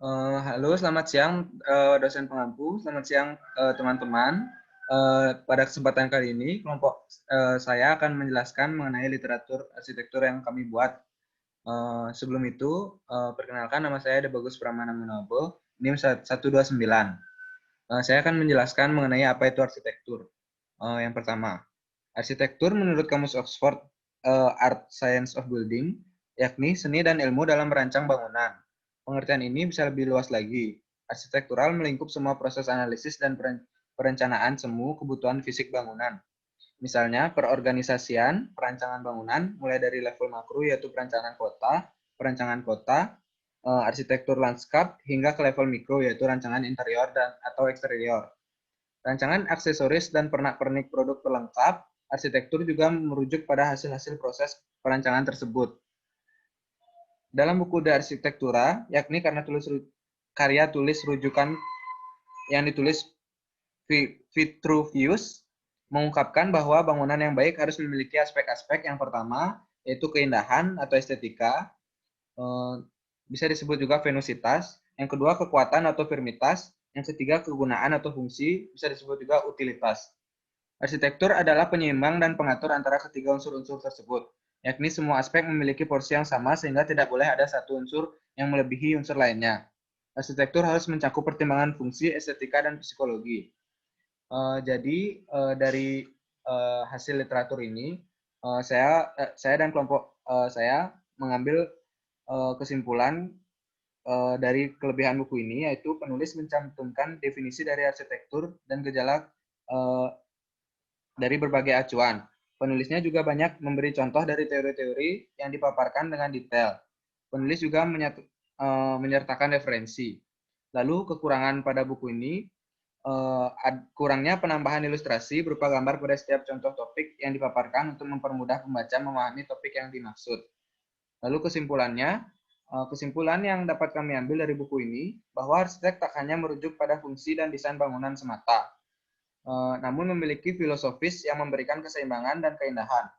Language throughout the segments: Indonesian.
Halo, selamat siang dosen pengampu, selamat siang teman-teman. Pada kesempatan kali ini, kelompok saya akan menjelaskan mengenai literatur arsitektur yang kami buat. Sebelum itu, perkenalkan nama saya Debagus Pramana Munabo, NIM 129. Saya akan menjelaskan mengenai apa itu arsitektur. Yang pertama, arsitektur menurut Kamus Oxford, Art Science of Building, yakni seni dan ilmu dalam merancang bangunan. Pengertian ini bisa lebih luas lagi. Arsitektural melingkup semua proses analisis dan perencanaan semu kebutuhan fisik bangunan. Misalnya, perorganisasian, perancangan bangunan, mulai dari level makro yaitu perancangan kota, arsitektur lanskap, hingga ke level mikro yaitu rancangan interior atau eksterior. Rancangan aksesoris dan pernak-pernik produk pelengkap, arsitektur juga merujuk pada hasil-hasil proses perancangan tersebut. Dalam buku De Architectura, yakni karya tulis rujukan yang ditulis Vitruvius, mengungkapkan bahwa bangunan yang baik harus memiliki aspek-aspek yang pertama, yaitu keindahan atau estetika, bisa disebut juga venusitas, yang kedua kekuatan atau firmitas, yang ketiga kegunaan atau fungsi, bisa disebut juga utilitas. Arsitektur adalah penyeimbang dan pengatur antara ketiga unsur-unsur tersebut, yakni semua aspek memiliki porsi yang sama sehingga tidak boleh ada satu unsur yang melebihi unsur lainnya. Arsitektur harus mencakup pertimbangan fungsi, estetika, dan psikologi. Dari hasil literatur ini, saya dan kelompok saya mengambil kesimpulan dari kelebihan buku ini, yaitu penulis mencantumkan definisi dari arsitektur dan gejala dari berbagai acuan. Penulisnya juga banyak memberi contoh dari teori-teori yang dipaparkan dengan detail. Penulis juga menyertakan referensi. Lalu kekurangan pada buku ini, kurangnya penambahan ilustrasi berupa gambar pada setiap contoh topik yang dipaparkan untuk mempermudah pembaca memahami topik yang dimaksud. Lalu kesimpulan yang dapat kami ambil dari buku ini, bahwa arsitek tak hanya merujuk pada fungsi dan desain bangunan semata, namun memiliki filosofis yang memberikan keseimbangan dan keindahan.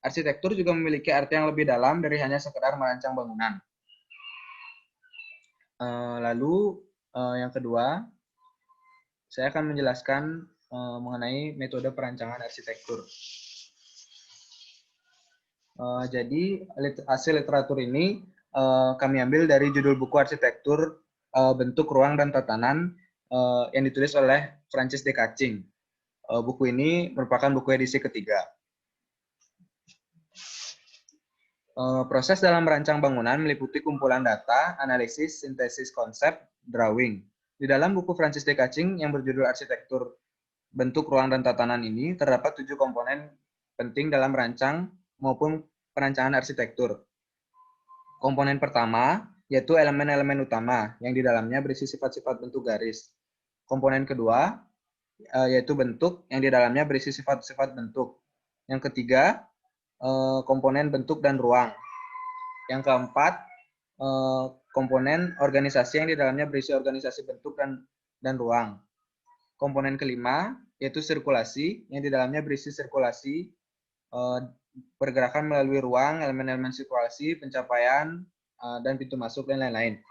Arsitektur juga memiliki arti yang lebih dalam dari hanya sekedar merancang bangunan. Lalu yang kedua, saya akan menjelaskan mengenai metode perancangan arsitektur. Jadi hasil literatur ini kami ambil dari judul buku Arsitektur, Bentuk, Ruang, dan Tatanan yang ditulis oleh Francis de Kaching. Buku ini merupakan buku edisi ketiga. Proses dalam merancang bangunan meliputi kumpulan data, analisis, sintesis konsep, drawing. Di dalam buku Francis de Kaching yang berjudul Arsitektur, Bentuk, Ruang, dan Tatanan ini terdapat 7 komponen penting dalam merancang maupun perancangan arsitektur. Komponen pertama yaitu elemen-elemen utama yang di dalamnya berisi sifat-sifat bentuk garis. Komponen kedua yaitu bentuk yang di dalamnya berisi sifat-sifat bentuk. Yang ketiga, komponen bentuk dan ruang. Yang keempat, komponen organisasi yang di dalamnya berisi organisasi bentuk dan ruang. Komponen kelima, yaitu sirkulasi, yang di dalamnya berisi sirkulasi, pergerakan melalui ruang, elemen-elemen sirkulasi, pencapaian, dan pintu masuk, dan lain-lain.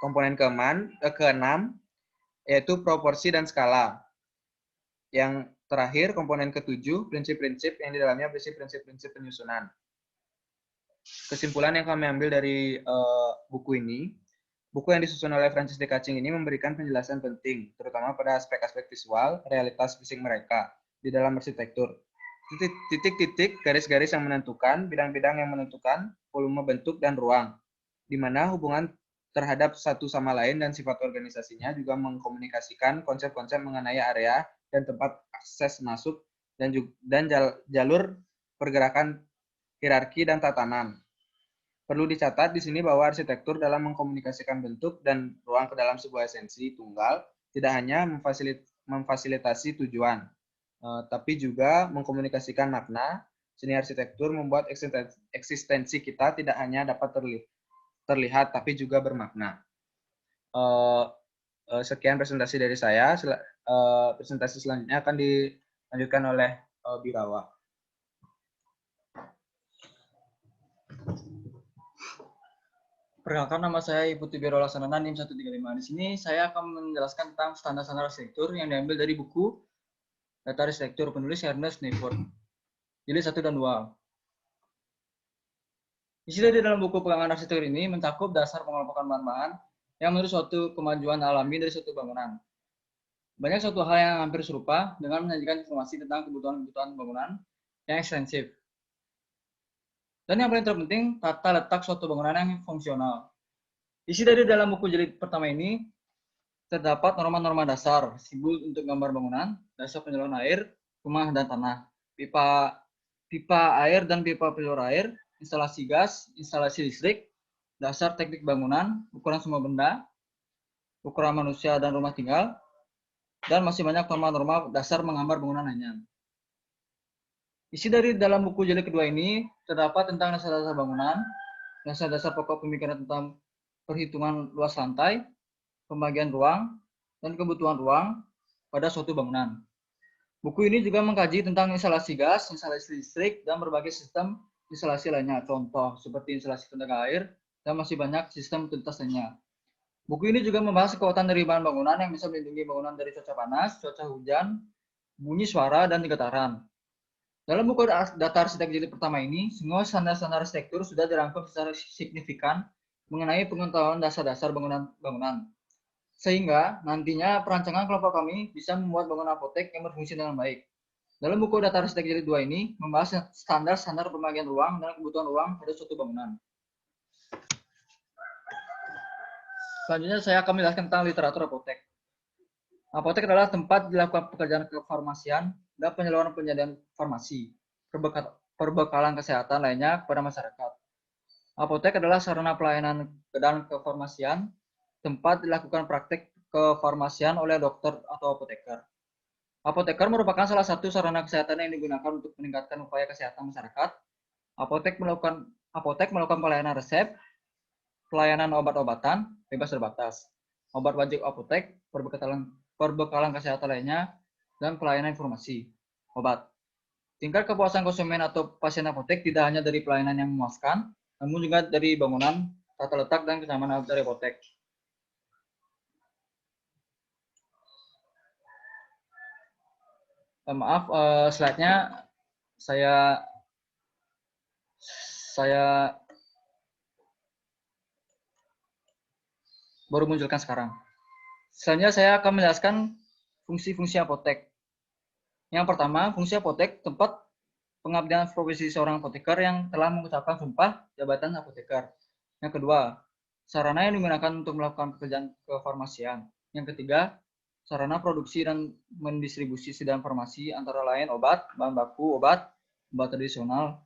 Komponen keenam, yaitu proporsi dan skala. Yang terakhir, komponen ketujuh, prinsip-prinsip yang di dalamnya berisi prinsip-prinsip penyusunan. Kesimpulan yang kami ambil dari buku ini, buku yang disusun oleh Francis de Kaching ini memberikan penjelasan penting, terutama pada aspek-aspek visual, realitas fisik mereka di dalam arsitektur. Titik-titik, garis-garis yang menentukan, bidang-bidang yang menentukan, volume bentuk dan ruang, di mana hubungan terhadap satu sama lain dan sifat organisasinya juga mengkomunikasikan konsep-konsep mengenai area dan tempat akses masuk dan jalur pergerakan hierarki dan tatanan. Perlu dicatat di sini bahwa arsitektur dalam mengkomunikasikan bentuk dan ruang ke dalam sebuah esensi tunggal tidak hanya memfasilitasi tujuan, tapi juga mengkomunikasikan makna. Seni arsitektur membuat eksistensi kita tidak hanya dapat terlihat, tapi juga bermakna. Sekian presentasi dari saya. Presentasi selanjutnya akan dilanjutkan oleh Birawa. Perkenalkan, nama saya Ibu Tibero Laksanana, NIM 135. Di sini saya akan menjelaskan tentang standar-standar arsitektur yang diambil dari buku Data Arsitektur penulis Ernest Neyford, jilid 1 dan 2. Isi dari dalam buku pengembangan arsitektur ini mencakup dasar pengelompokan bahan-bahan yang menurut suatu kemajuan alami dari suatu bangunan. Banyak suatu hal yang hampir serupa dengan menyajikan informasi tentang kebutuhan-kebutuhan bangunan yang ekstensif. Dan yang paling terpenting, tata letak suatu bangunan yang fungsional. Isi dari dalam buku jilid pertama ini terdapat norma-norma dasar, simbol untuk gambar bangunan, dasar penyaluran air, rumah dan tanah, pipa air dan pipa penyaluran air, instalasi gas, instalasi listrik, dasar teknik bangunan, ukuran semua benda, ukuran manusia dan rumah tinggal, dan masih banyak norma-norma dasar menggambar bangunan lainnya. Isi dari dalam buku jilid kedua ini terdapat tentang dasar-dasar bangunan, dasar-dasar pokok pemikiran tentang perhitungan luas lantai, pembagian ruang, dan kebutuhan ruang pada suatu bangunan. Buku ini juga mengkaji tentang instalasi gas, instalasi listrik, dan berbagai sistem instalasi lainnya, contoh seperti instalasi tenaga air, dan masih banyak sistem tuntas lainnya. Buku ini juga membahas kekuatan dari bahan bangunan yang bisa melindungi bangunan dari cuaca panas, cuaca hujan, bunyi suara, dan getaran. Dalam buku data arsitek jilid pertama ini, semua standar-standar arsitektur sudah dirangkum secara signifikan mengenai pengetahuan dasar-dasar bangunan. Sehingga nantinya perancangan kelompok kami bisa membuat bangunan apotek yang berfungsi dengan baik. Dalam buku data arsitek jilid 2 ini membahas standar-standar pembagian ruang dan kebutuhan ruang pada suatu bangunan. Selanjutnya saya akan menjelaskan tentang literatur apotek. Apotek adalah tempat dilakukan pekerjaan kefarmasian dan penyaluran penyediaan farmasi, perbekalan kesehatan lainnya kepada masyarakat. Apotek adalah sarana pelayanan dan kefarmasian, tempat dilakukan praktek kefarmasian oleh dokter atau apoteker. Apoteker merupakan salah satu sarana kesehatan yang digunakan untuk meningkatkan upaya kesehatan masyarakat. Apotek melakukan pelayanan resep, pelayanan obat-obatan bebas terbatas, obat wajib apotek, perbekalan kesehatan lainnya, dan pelayanan informasi obat. Tingkat kepuasan konsumen atau pasien apotek tidak hanya dari pelayanan yang memuaskan, namun juga dari bangunan, tata letak, dan kenyamanan dari apotek. Maaf, slide-nya saya baru munculkan sekarang. Selanjutnya saya akan menjelaskan fungsi-fungsi apotek. Yang pertama, fungsi apotek tempat pengabdian profesi seorang apoteker yang telah mengucapkan sumpah jabatan apoteker. Yang kedua, sarana yang digunakan untuk melakukan pekerjaan kefarmasian. Yang ketiga, sarana produksi dan mendistribusi sedan farmasi antara lain obat, bahan baku obat, obat tradisional.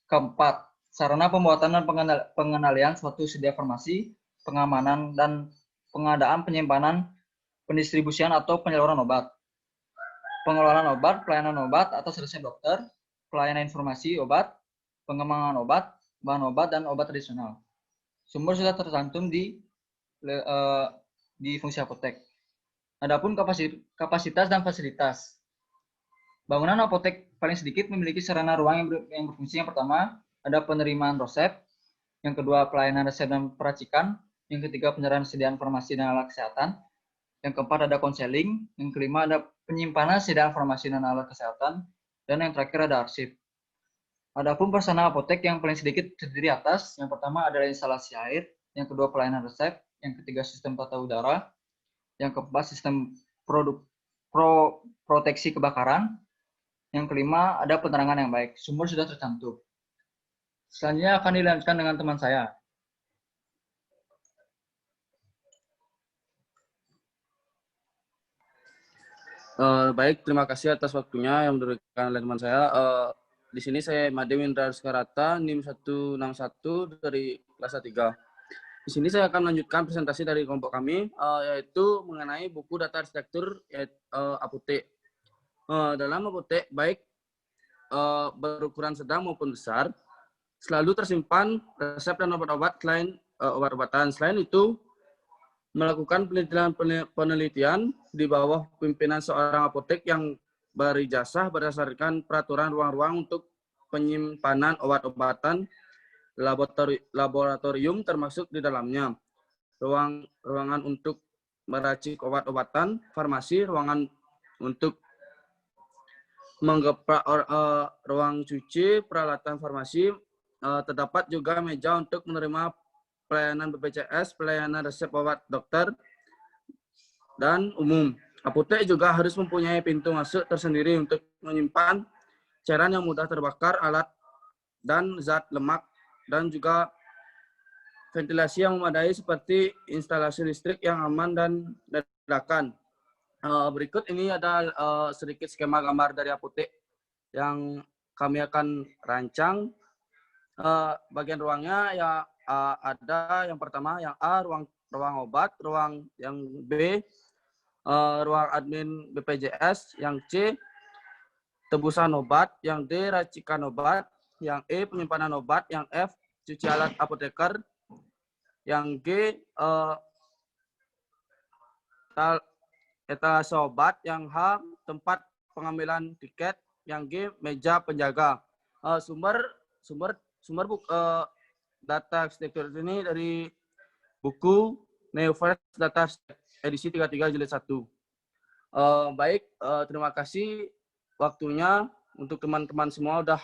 Keempat, sarana pembuatan dan pengendalian suatu sedia farmasi, pengamanan dan pengadaan, penyimpanan, pendistribusian atau penyaluran obat, pengelolaan obat, pelayanan obat atas resep dokter, pelayanan informasi obat, pengembangan obat, bahan obat, dan obat tradisional. Sumber sudah tercantum di fungsi apotek. Adapun kapasitas dan fasilitas. Bangunan apotek paling sedikit memiliki sarana ruang yang berfungsi. Yang pertama, ada penerimaan resep. Yang kedua, pelayanan resep dan peracikan. Yang ketiga, penyerahan sediaan farmasi dan alat kesehatan. Yang keempat, ada konseling. Yang kelima, ada penyimpanan sediaan farmasi dan alat kesehatan. Dan yang terakhir, ada arsip. Adapun persana apotek yang paling sedikit terdiri atas, yang pertama adalah instalasi air, yang kedua pelayanan resep, yang ketiga sistem tata udara, yang keempat sistem proteksi kebakaran, yang kelima ada penerangan yang baik. Sumber sudah tercantum. Selanjutnya akan dilanjutkan dengan teman saya. Baik, terima kasih atas waktunya yang diberikan oleh teman saya. Di sini saya Made Windra Skarata, NIM 161 dari kelas 3. Di sini saya akan melanjutkan presentasi dari kelompok kami, yaitu mengenai buku data arsitektur apotek. Dalam apotek, baik berukuran sedang maupun besar, selalu tersimpan resep dan obat-obat selain obat-obatan. Selain itu, melakukan penelitian di bawah pimpinan seorang apotek yang berijazah berdasarkan peraturan ruang-ruang untuk penyimpanan obat-obatan laboratorium termasuk di dalamnya, ruangan untuk meracik obat-obatan, farmasi, ruangan untuk menggeprak, ruang cuci, peralatan farmasi, terdapat juga meja untuk menerima pelayanan BPJS, pelayanan resep obat dokter, dan umum. Apotek juga harus mempunyai pintu masuk tersendiri untuk menyimpan cairan yang mudah terbakar, alat dan zat lemak, dan juga ventilasi yang memadai seperti instalasi listrik yang aman dan dadakan. Berikut ini ada sedikit skema gambar dari apotek yang kami akan rancang. Bagian ruangnya ya ada yang pertama, yang A, ruang obat, ruang yang B, ruang admin BPJS, yang C, tebusan obat, yang D, racikan obat, yang E, penyimpanan obat, yang F, cuci alat apoteker, yang G, etalase obat, yang H, tempat pengambilan tiket, yang G, meja penjaga. Sumber data arsitektur ini dari buku Neoverse Data edisi 33 jilid 1. Baik, terima kasih waktunya untuk teman-teman semua udah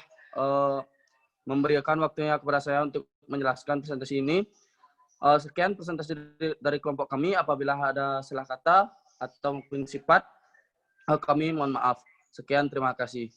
memberikan waktunya kepada saya untuk menjelaskan presentasi ini. Sekian presentasi dari kelompok kami. Apabila ada salah kata atau mungkin sifat, kami mohon maaf. Sekian, terima kasih.